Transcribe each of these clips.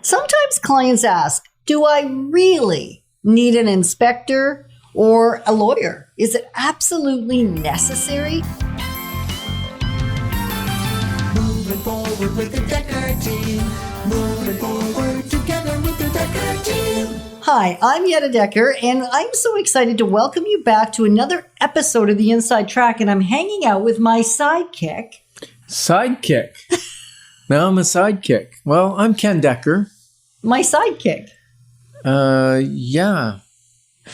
Sometimes clients ask, do I really need an inspector or a lawyer? Is it absolutely necessary? Moving forward with the DekkerTeam. Moving forward together with the DekkerTeam. Hi, I'm Yetta Dekker, and I'm so excited to welcome you back to another episode of The Inside Track, and I'm hanging out with my sidekick. Sidekick? Now I'm a sidekick. Well, I'm Ken Dekker. My sidekick. Yeah.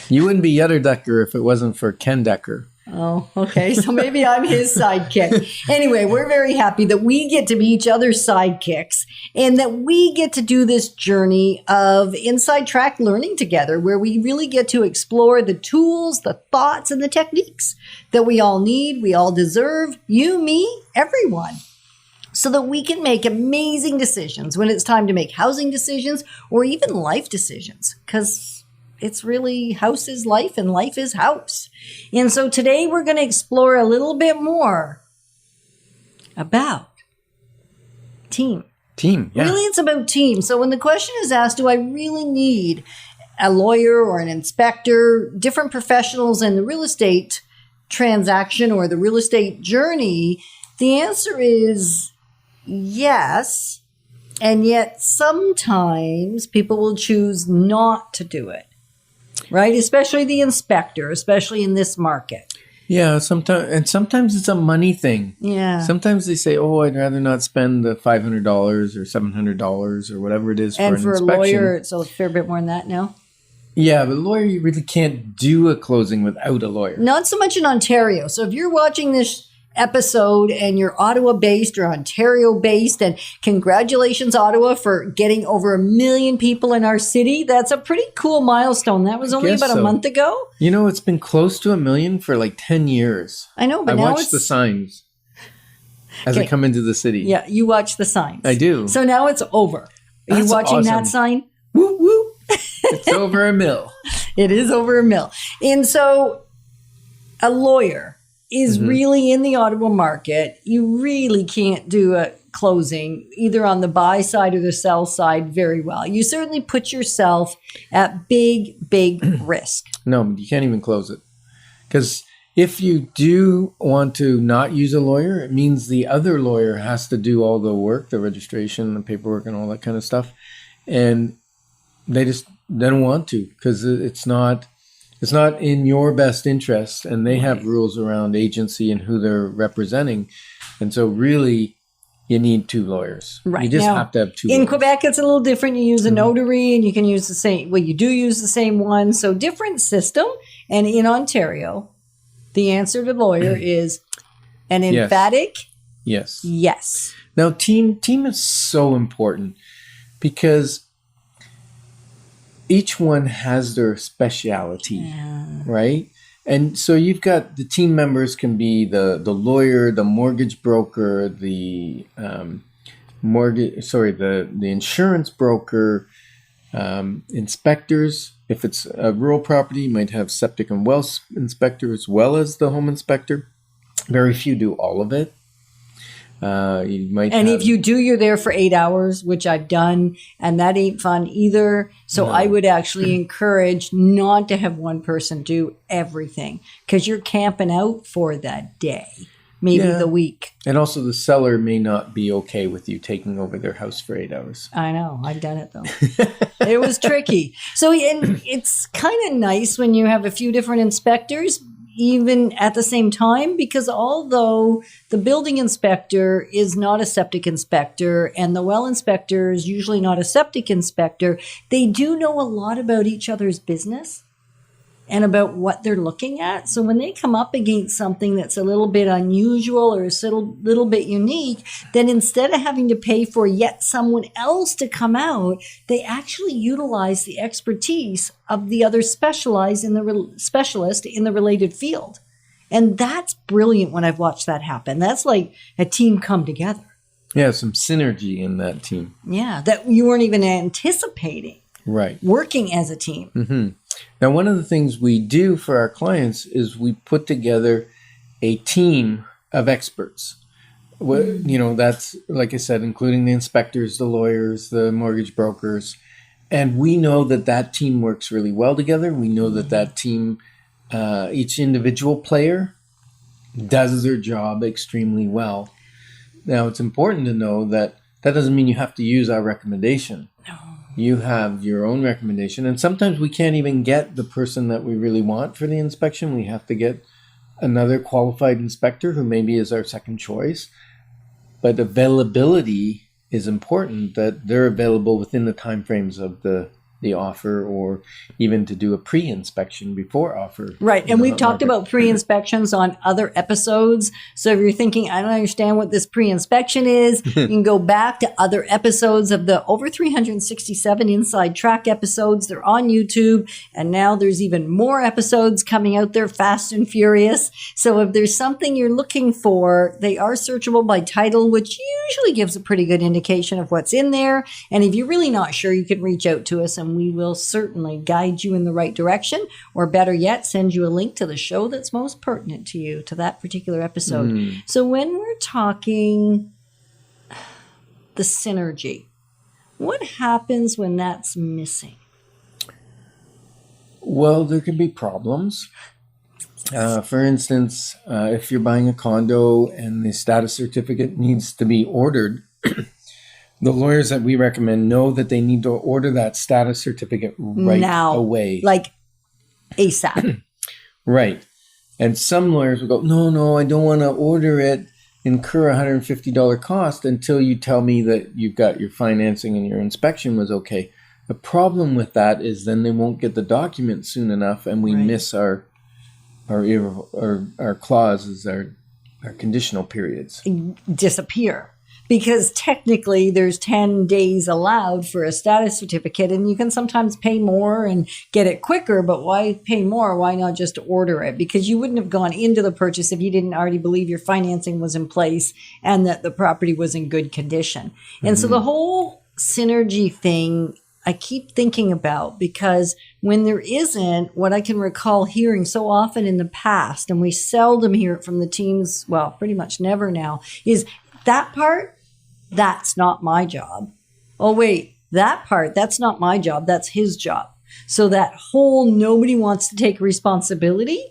You wouldn't be Yetta Dekker if it wasn't for Ken Dekker. Oh, okay. So maybe I'm his sidekick. Anyway, we're very happy that we get to be each other's sidekicks and that we get to do this journey of inside track learning together, where we really get to explore the tools, the thoughts, and the techniques that we all need, we all deserve, you, me, everyone, so that we can make amazing decisions when it's time to make housing decisions or even life decisions, because it's really house is life and life is house. And so today we're going to explore a little bit more about team. Team, yeah. Really, it's about team. So when the question is asked, do I really need a lawyer or an inspector, different professionals in the real estate transaction or the real estate journey, the answer is yes. And yet sometimes people will choose not to do it. Right? Especially the inspector, especially in this market. Yeah, sometimes it's a money thing. Yeah. Sometimes they say, oh, I'd rather not spend the $500 or $700 or whatever it is for an inspection. And for a lawyer, it's a fair bit more than that now. Yeah, but a lawyer, you really can't do a closing without a lawyer. Not so much in Ontario. So if you're watching this episode and you're Ottawa-based or Ontario-based, and congratulations, Ottawa, for getting over 1 million people in our city. That's a pretty cool milestone. That was only about a month ago. You know, it's been close to 1 million for like 10 years. I know, but I now watch the signs as I come into the city. Yeah, you watch the signs. I do. So now it's over. Are you watching awesome. that sign? Woo, woo. It's over 1 mil. It is over 1 mil. And so a lawyer is really in the Ottawa market. You really can't do a closing either on the buy side or the sell side very well. You certainly put yourself at big risk. No, you can't even close it. Because if you do want to not use a lawyer, it means the other lawyer has to do all the work, the registration, the paperwork, and all that kind of stuff. And they don't want to, because it's not in your best interest, and they have rules around agency and who they're representing. And so really, you need two lawyers. Right. You just have to have two lawyers. In Quebec, it's a little different. You use a notary, and you can use the same, well, you do use the same one. So different system. And in Ontario, the answer to lawyer is an emphatic yes. Now, team is so important because each one has their specialty, right? And so you've got the team members can be the lawyer, the mortgage broker, the insurance broker, inspectors. If it's a rural property, you might have septic and well inspector as well as the home inspector. Very few do all of it. If you do, you're there for 8 hours, which I've done, and that ain't fun either. So I would actually encourage not to have one person do everything, because you're camping out for that day, maybe the week. And also the seller may not be okay with you taking over their house for 8 hours. I know. I've done it, though. It was tricky. So and it's kind of nice when you have a few different inspectors, even at the same time, because although the building inspector is not a septic inspector and the well inspector is usually not a septic inspector, they do know a lot about each other's business and about what they're looking at. So when they come up against something that's a little bit unusual or a little bit unique, then instead of having to pay for yet someone else to come out, they actually utilize the expertise of the other specialist in the related field. And that's brilliant when I've watched that happen. That's like a team come together. Yeah, some synergy in that team. Yeah, that you weren't even anticipating. Right. Working as a team. Mm-hmm. Now, one of the things we do for our clients is we put together a team of experts. That's, like I said, including the inspectors, the lawyers, the mortgage brokers. And we know that team works really well together. We know that team, each individual player does their job extremely well. Now, it's important to know that doesn't mean you have to use our recommendation. No. You have your own recommendation. And sometimes we can't even get the person that we really want for the inspection. We have to get another qualified inspector who maybe is our second choice. But availability is important, that they're available within the timeframes of the offer, or even to do a pre-inspection before offer. Right. And we've talked about pre-inspections on other episodes. So if you're thinking, I don't understand what this pre-inspection is, you can go back to other episodes of the over 367 Inside Track episodes. They're on YouTube. And now there's even more episodes coming out there, fast and furious. So if there's something you're looking for, they are searchable by title, which usually gives a pretty good indication of what's in there. And if you're really not sure, you can reach out to us and we will certainly guide you in the right direction, or better yet, send you a link to the show that's most pertinent to you, to that particular episode. So when we're talking the synergy, what happens when that's missing? Well, there can be problems. For instance, if you're buying a condo and the status certificate needs to be ordered, the lawyers that we recommend know that they need to order that status certificate right away. Like ASAP. Right. And some lawyers will go, no, I don't want to order it, incur $150 cost until you tell me that you've got your financing and your inspection was okay. The problem with that is then they won't get the document soon enough, and we miss our clauses, our conditional periods. Disappear. Because technically there's 10 days allowed for a status certificate, and you can sometimes pay more and get it quicker, but why pay more? Why not just order it? Because you wouldn't have gone into the purchase if you didn't already believe your financing was in place and that the property was in good condition. And so the whole synergy thing I keep thinking about, because when there isn't, what I can recall hearing so often in the past, and we seldom hear it from the teams, well, pretty much never now, is that part, that's not my job. Oh, wait, that part, that's not my job. That's his job. So that whole nobody wants to take responsibility.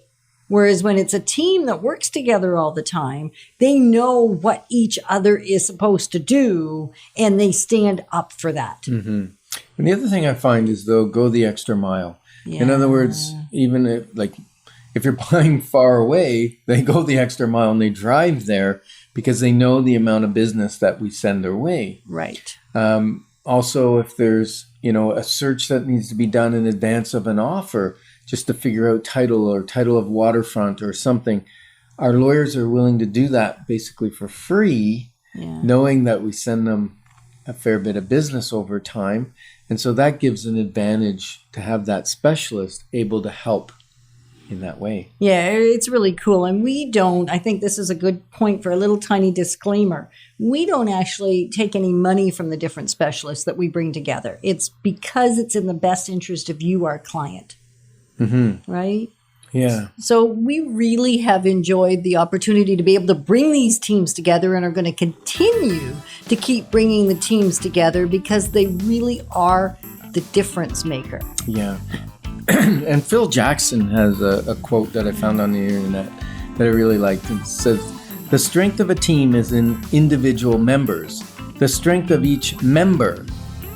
Whereas when it's a team that works together all the time, they know what each other is supposed to do, and they stand up for that. And the other thing I find is they'll go the extra mile. Yeah. In other words, even if you're buying far away, they go the extra mile and they drive there because they know the amount of business that we send their way. Right. Also, if there's, a search that needs to be done in advance of an offer, just to figure out title of waterfront or something, our lawyers are willing to do that basically for free, knowing that we send them a fair bit of business over time. And so that gives an advantage to have that specialist able to help in that way. Yeah, it's really cool. And I think this is a good point for a little tiny disclaimer. We don't actually take any money from the different specialists that we bring together. It's because it's in the best interest of you, our client. Right? Yeah. So we really have enjoyed the opportunity to be able to bring these teams together, and are going to continue to keep bringing the teams together because they really are the difference maker. Yeah. And Phil Jackson has a quote that I found on the internet that I really liked. It says, "The strength of a team is in individual members. The strength of each member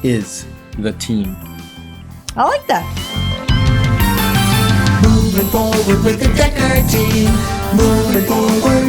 is the team." I like that. Moving forward with the Decker team. Moving forward.